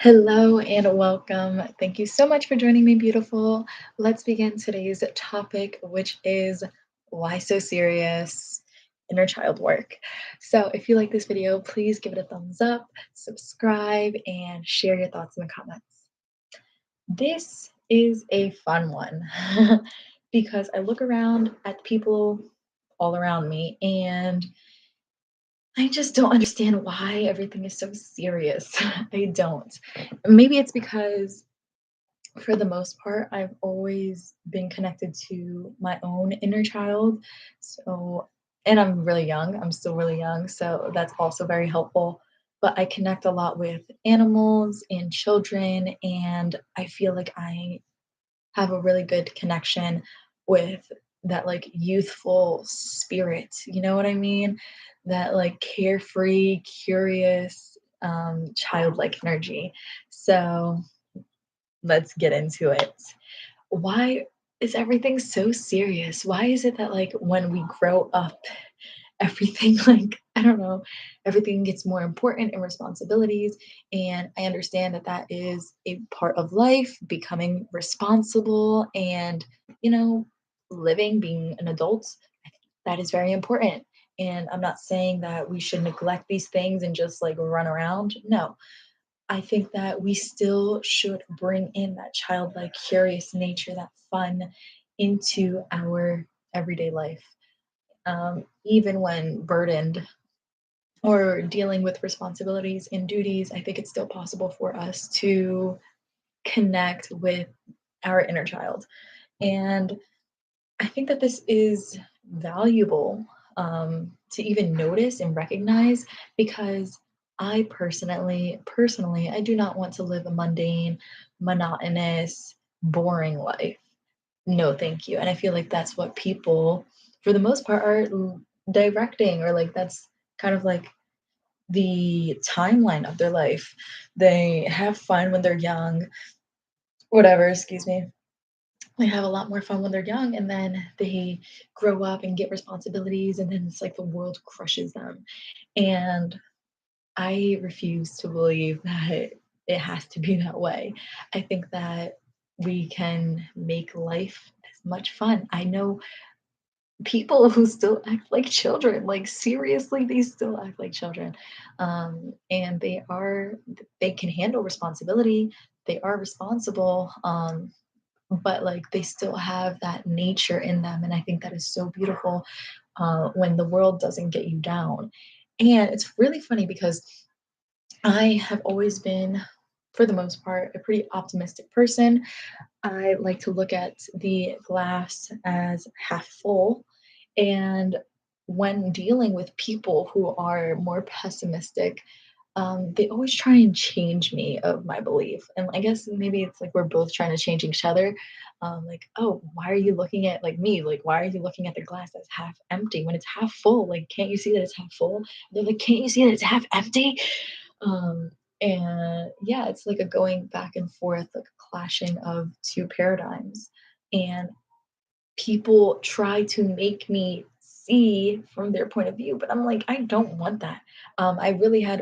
Hello and welcome. Thank you so much for joining me, beautiful. Let's begin today's topic, which is why so serious? Inner child work. So, if you like this video, please give it a thumbs up, subscribe, and share your thoughts in the comments. This is a fun one because I look around at people all around me and I just don't understand why everything is so serious. I don't. Maybe it's because for the most part, I've always been connected to my own inner child. So, and I'm really young, I'm still really young, so that's also very helpful. But I connect a lot with animals and children, and I feel like I have a really good connection with that like youthful spirit. You know what I mean? That like carefree, curious, childlike energy. So, let's get into it. Why is everything so serious? Why is it that like when we grow up, everything like I don't know, everything gets more important and responsibilities, and I understand that that is a part of life, becoming responsible and, you know, living, being an adult, that is very important. And I'm not saying that we should neglect these things and just like run around. No, I think that we still should bring in that childlike, curious nature, that fun into our everyday life. Even when burdened or dealing with responsibilities and duties, I think it's still possible for us to connect with our inner child. And I think that this is valuable to even notice and recognize because I personally, I do not want to live a mundane, monotonous, boring life. No, thank you. And I feel like that's what people, for the most part, are directing, or like that's kind of like the timeline of their life. They have fun when they're young, whatever, excuse me, they have a lot more fun when they're young, and then they grow up and get responsibilities, and then it's like the world crushes them. And I refuse to believe that it has to be that way. I think that we can make life as much fun. I know people who still act like children, like seriously, they still act like children. And they can handle responsibility, they are responsible. But like they still have that nature in them, and I think that is so beautiful when the world doesn't get you down. And it's really funny because I have always been, for the most part, a pretty optimistic person. I like to look at the glass as half full, and when dealing with people who are more pessimistic, they always try and change me of my belief. And I guess maybe it's like we're both trying to change each other. Like, oh, why are you looking at like me? Like, why are you looking at the glass that's half empty when it's half full? Like, can't you see that it's half full? They're like, can't you see that it's half empty? Um, and yeah, it's like a going back and forth, like a clashing of two paradigms. And people try to make me see from their point of view, but I'm like, I don't want that. I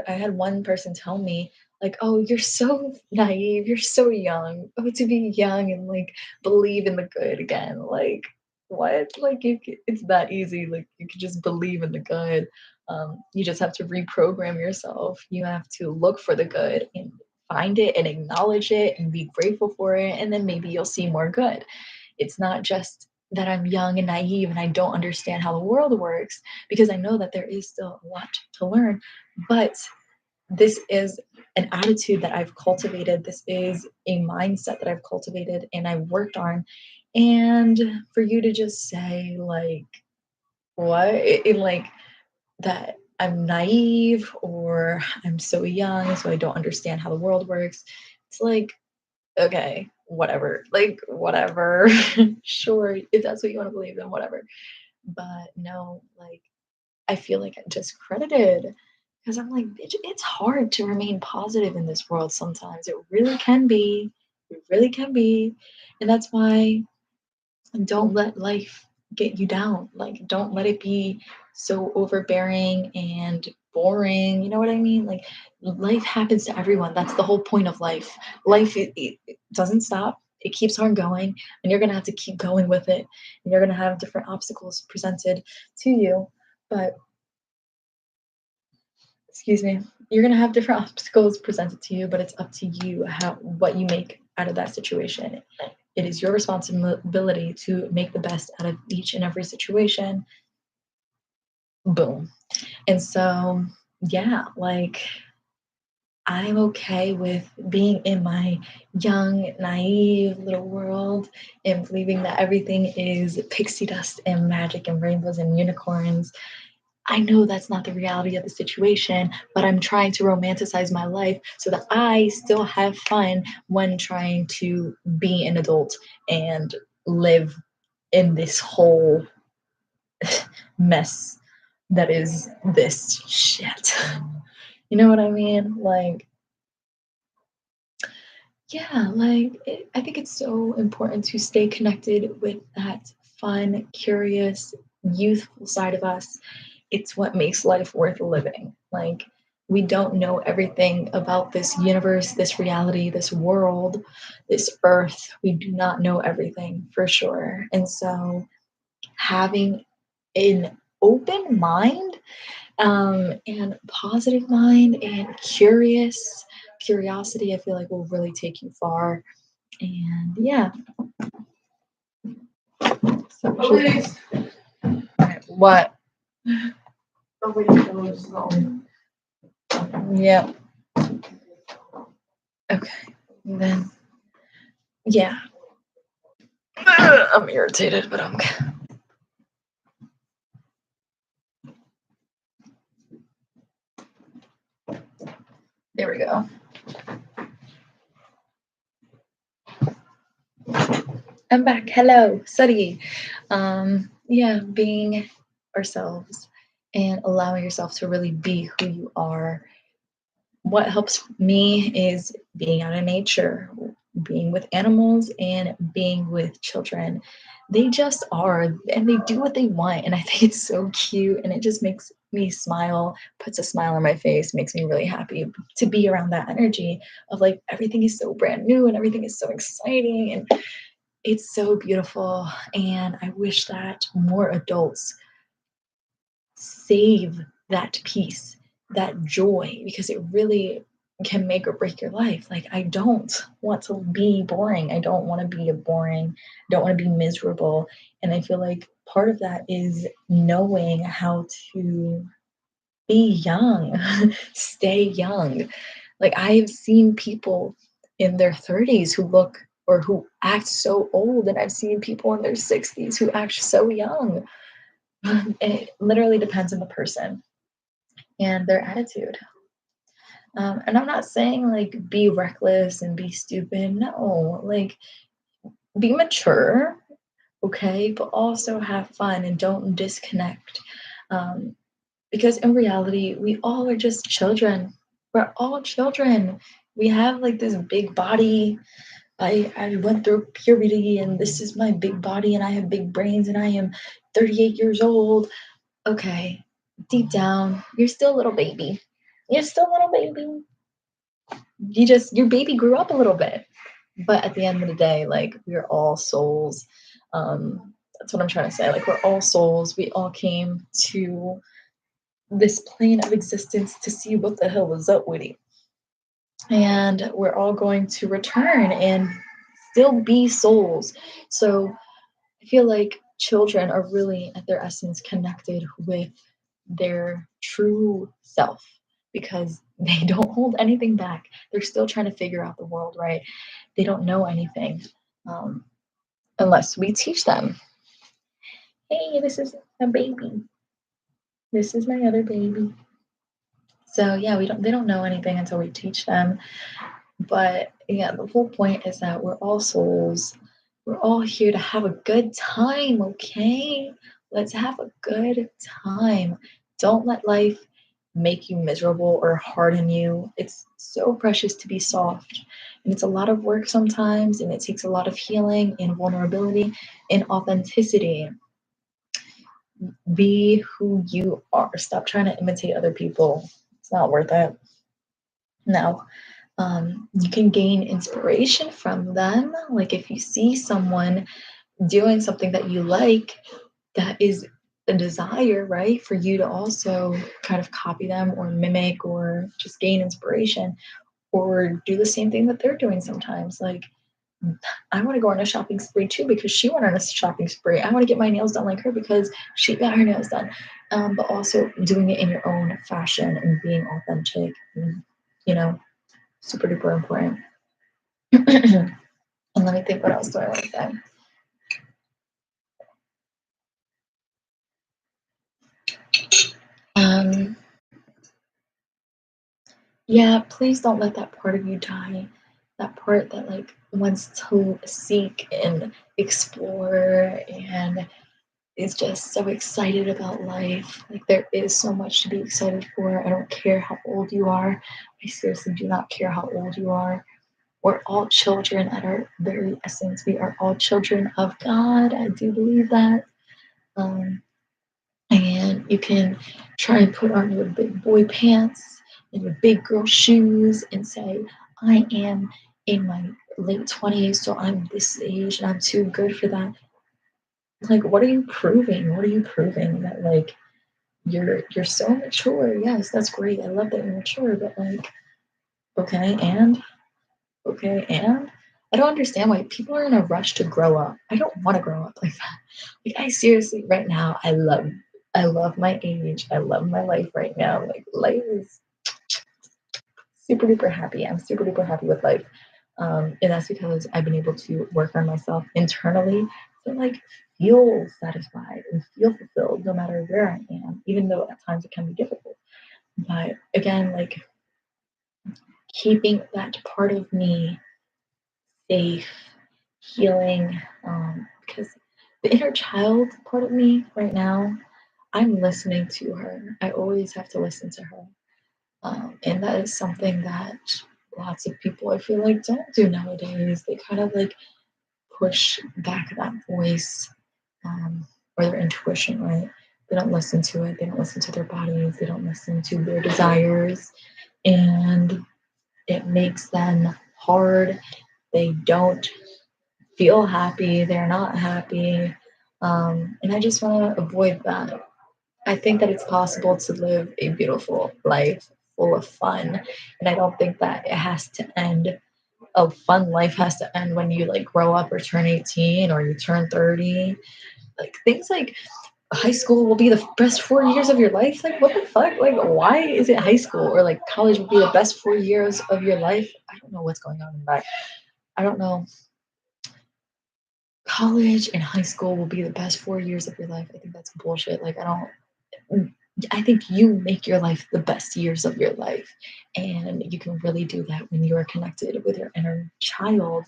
had one person tell me like, oh, you're so naive, you're so young, oh, to be young and like believe in the good again. Like, what? Like, it's that easy. Like, you could just believe in the good. You just have to reprogram yourself. You have to look for the good and find it and acknowledge it and be grateful for it, and then maybe you'll see more good. It's not just that I'm young and naive and I don't understand how the world works, because I know that there is still a lot to learn. But this is an attitude that I've cultivated. This is a mindset that I've cultivated and I've worked on. And for you to just say, like, what? In like that I'm naive or I'm so young, so I don't understand how the world works. It's like, okay, whatever. Like, whatever. Sure, if that's what you want to believe, then whatever. But no, like, I feel like I'm discredited because I'm like, bitch, it's hard to remain positive in this world sometimes. It really can be. It really can be. And that's why don't let life get you down. Like, don't let it be so overbearing and boring. You know what I mean? Like life happens to everyone. That's the whole point of life. Life it doesn't stop. It keeps on going, and you're gonna have to keep going with it. And you're gonna have different obstacles presented to you. But excuse me, you're gonna have different obstacles presented to you, but it's up to you how what you make out of that situation. It is your responsibility to make the best out of each and every situation. Boom. And so, yeah, like I'm okay with being in my young, naive little world and believing that everything is pixie dust and magic and rainbows and unicorns. I know that's not the reality of the situation, but I'm trying to romanticize my life so that I still have fun when trying to be an adult and live in this whole mess that is this shit. You know what I mean? Like, yeah, like I think it's so important to stay connected with that fun, curious, youthful side of us. It's what makes life worth living. Like, we don't know everything about this universe, this reality, this world, this earth. We do not know everything for sure. And so, having an open mind and positive mind and curiosity, I feel like will really take you far. And yeah, so what? Yeah. Okay. Then yeah. I'm irritated, but I'm there we go. I'm back. Hello, Suddy. Yeah, being ourselves and allowing yourself to really be who you are. What helps me is being out in nature, being with animals, and being with children. They just are, and they do what they want. And I think it's so cute, and it just makes me smile, puts a smile on my face, makes me really happy to be around that energy of like everything is so brand new and everything is so exciting. And it's so beautiful. And I wish that more adults save that peace, that joy, because it really can make or break your life. Like, I don't want to be boring. I don't want to be a boring, I don't want to be miserable. And I feel like part of that is knowing how to be young, stay young. Like, I've seen people in their 30s who look or who act so old, and I've seen people in their 60s who act so young. It literally depends on the person and their attitude. And I'm not saying like be reckless and be stupid. No, like be mature, okay, but also have fun and don't disconnect. Um, because in reality, we all are just children. We're all children. We have like this big body. I went through puberty and this is my big body and I have big brains and I am 38 years old. Okay, deep down, you're still a little baby. You're still a little baby. Your baby grew up a little bit. But at the end of the day, like we're all souls. That's what I'm trying to say. Like we're all souls. We all came to this plane of existence to see what the hell was up with it. And we're all going to return and still be souls. So I feel like children are really at their essence connected with their true self because they don't hold anything back. They're still trying to figure out the world, right? They don't know anything um, unless we teach them. Hey, this is a baby. This is my other baby. So yeah, we don't. They don't know anything until we teach them. But yeah, the whole point is that we're all souls. We're all here to have a good time, okay? Let's have a good time. Don't let life make you miserable or harden you. It's so precious to be soft. And it's a lot of work sometimes, and it takes a lot of healing and vulnerability and authenticity. Be who you are. Stop trying to imitate other people. It's not worth it. No. You can gain inspiration from them. Like if you see someone doing something that you like, that is a desire, right? For you to also kind of copy them or mimic or just gain inspiration or do the same thing that they're doing sometimes. Like, I want to go on a shopping spree too because she went on a shopping spree. I want to get my nails done like her because she got her nails done. But also doing it in your own fashion and being authentic, and, you know, super duper important. And let me think, what else do I want to say? Um, yeah, please don't let that part of you die. That part that like wants to seek and explore and is just so excited about life. Like there is so much to be excited for. I don't care how old you are. I seriously do not care how old you are. We're all children at our very essence. We are all children of God. I do believe that. Um, and you can try and put on your big boy pants and your big girl shoes and say, I am in my late 20s, so I'm this age and I'm too good for that. Like, what are you proving? What are you proving? That like you're so mature. Yes, that's great. I love that you're mature, but like, okay, and okay, and I don't understand why people are in a rush to grow up. I don't want to grow up like that. Like I seriously right now, I love my age. I love my life right now. Like life is super duper happy. I'm super duper happy with life. And that's because I've been able to work on myself internally to like feel satisfied and feel fulfilled no matter where I am, even though at times it can be difficult. But again, like keeping that part of me safe, healing, because the inner child part of me right now, I'm listening to her. I always have to listen to her. And that is something that lots of people I feel like don't do nowadays. They kind of like push back that voice or their intuition, right? They don't listen to it. They don't listen to their bodies. They don't listen to their desires. And it makes them hard. They don't feel happy. They're not happy. And I just want to avoid that. I think that it's possible to live a beautiful life full of fun. And I don't think that it has to end. A fun life has to end when you like grow up or turn 18 or you turn 30. Like things like high school will be the best 4 years of your life. Like what the fuck? Like why is it high school or like college will be the best 4 years of your life? I don't know what's going on in that. I don't know. College and high school will be the best 4 years of your life. I think that's bullshit. Like I think you make your life the best years of your life. And you can really do that when you are connected with your inner child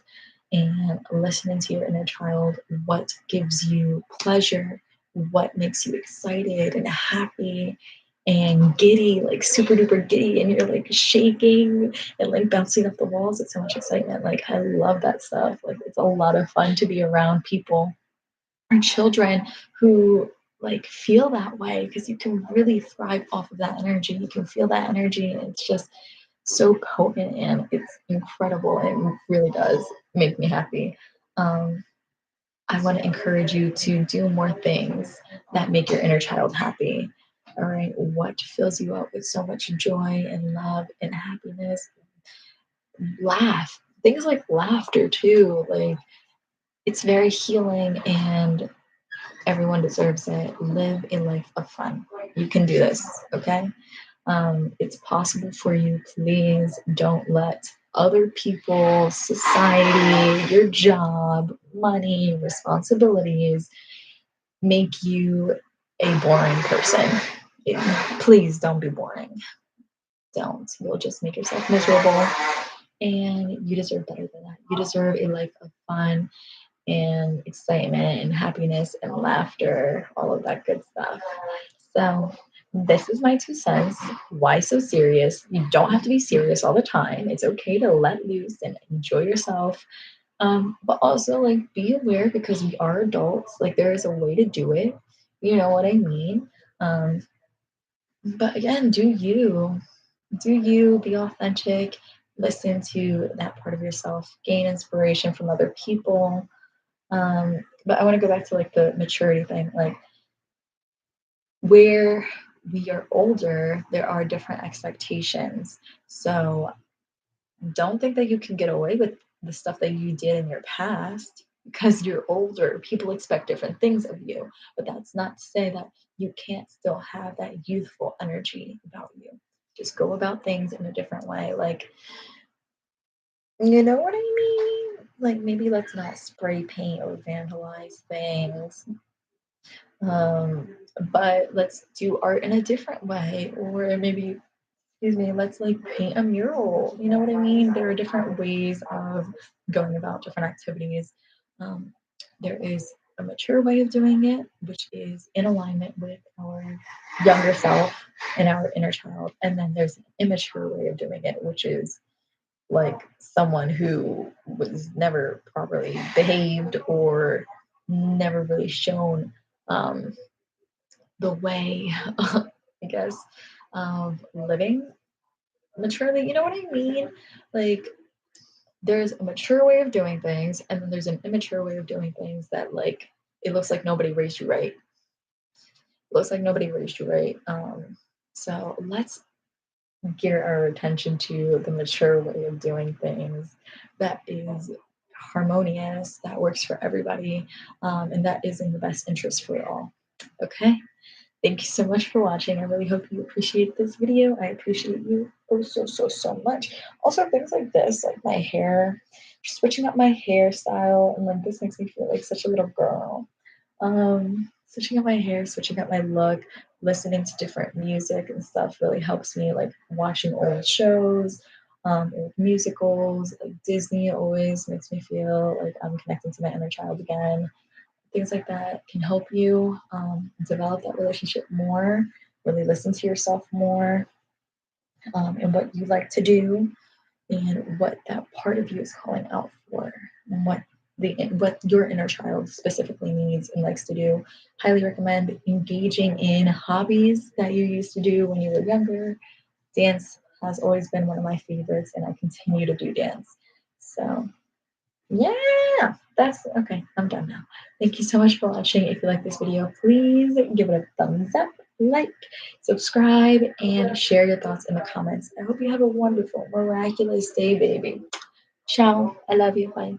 and listening to your inner child, what gives you pleasure, what makes you excited and happy and giddy, like super duper giddy, and you're like shaking and like bouncing off the walls. It's so much excitement. Like, I love that stuff. Like, it's a lot of fun to be around people and children who like feel that way because you can really thrive off of that energy. You can feel that energy, and it's just so potent and it's incredible. It really does make me happy. Um, I want to encourage you to do more things that make your inner child happy. All right, what fills you up with so much joy and love and happiness? Laugh. Things like laughter too. Like it's very healing and everyone deserves it. Live a life of fun. You can do this, okay? It's possible for you. Please don't let other people, society, your job, money, responsibilities make you a boring person. Yeah, please don't be boring. Don't. You'll just make yourself miserable. And you deserve better than that. You deserve a life of fun and excitement and happiness and laughter, all of that good stuff. So, this is my 2 cents. Why so serious? You don't have to be serious all the time. It's okay to let loose and enjoy yourself. But also, like, be aware because we are adults. Like, there is a way to do it. You know what I mean? Um, but again, do you be authentic, listen to that part of yourself, gain inspiration from other people. But I want to go back to like the maturity thing, like where we are older, there are different expectations. So don't think that you can get away with the stuff that you did in your past because you're older. People expect different things of you, but that's not to say that you can't still have that youthful energy about you. Just go about things in a different way. Like, you know what I mean? Like, maybe let's not spray paint or vandalize things. Um, but let's do art in a different way, or maybe excuse me, let's like paint a mural. You know what I mean? There are different ways of going about different activities. Um, there is a mature way of doing it, which is in alignment with our younger self and our inner child. And then there's an immature way of doing it, which is like someone who was never properly behaved or never really shown um, the way, I guess, of living maturely. You know what I mean? Like, there's a mature way of doing things, and then there's an immature way of doing things that, like, it looks like nobody raised you right. It looks like nobody raised you right. So let's gear our attention to the mature way of doing things that is harmonious, that works for everybody, and that is in the best interest for all. Okay? Thank you so much for watching. I really hope you appreciate this video. I appreciate you oh so much. Also, things like this, like my hair, just switching up my hairstyle, and like this makes me feel like such a little girl. Switching up my hair, switching up my look, listening to different music and stuff really helps me. Like watching old shows, old musicals, like Disney always makes me feel like I'm connecting to my inner child again. Things like that can help you develop that relationship more, really listen to yourself more, and what you like to do and what that part of you is calling out for, and what your inner child specifically needs and likes to do. Highly recommend engaging in hobbies that you used to do when you were younger. Dance has always been one of my favorites, and I continue to do dance. So yeah, that's okay. I'm done now. Thank you so much for watching. If you like this video, please give it a thumbs up, like, subscribe, and share your thoughts in the comments. I hope you have a wonderful, miraculous day, baby. Ciao. I love you. Bye.